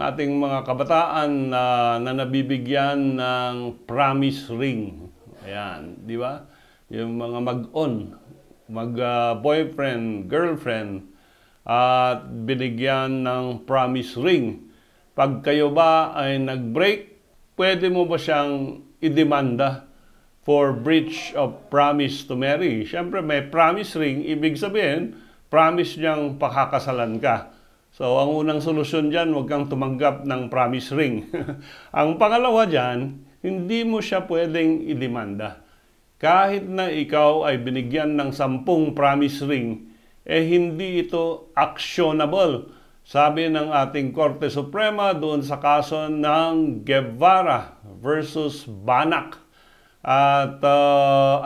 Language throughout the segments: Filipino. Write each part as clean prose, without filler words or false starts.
ating mga kabataan na nabibigyan ng promise ring. Ayan, di ba? Yung mga mag-boyfriend, girlfriend, at binigyan ng promise ring. Pag kayo ba ay nag-break, pwede mo ba siyang idemanda for breach of promise to marry? Siyempre, may promise ring, ibig sabihin, promise niyang pakakasalan ka. So, ang unang solusyon dyan, huwag kang tumanggap ng promise ring. Ang pangalawa dyan, hindi mo siya pwedeng idemanda. Kahit na ikaw ay binigyan ng 10 promise ring, hindi ito actionable. Sabi ng ating Korte Suprema doon sa kaso ng Guevara versus Banak. At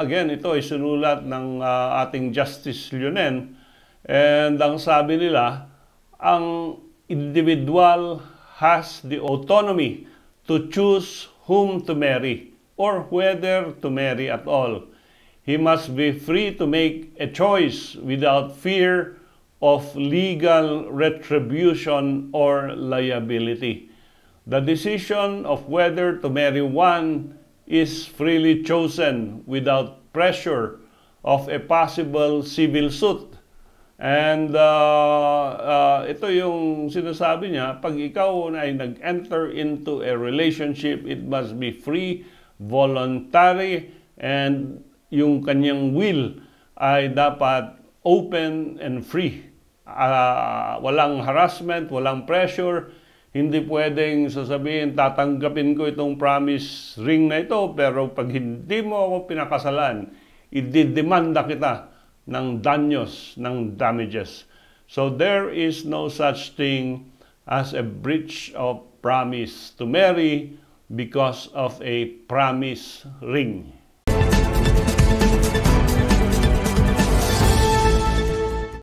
again, ito ay sinulat ng ating Justice Leonen. And ang sabi nila, ang individual has the autonomy to choose whom to marry or whether to marry at all. He must be free to make a choice without fear of legal retribution or liability. The decision of whether to marry one is freely chosen without pressure of a possible civil suit. And ito yung sinasabi niya, pag ikaw ay nag-enter into a relationship, it must be free, voluntary, and yung kanyang will ay dapat open and free. Walang harassment, walang pressure. Hindi pwedeng sasabihin, tatanggapin ko itong promise ring na ito, pero pag hindi mo ako pinakasalan, ididemanda kita ng danyos, ng damages. So there is no such thing as a breach of promise to marry because of a promise ring.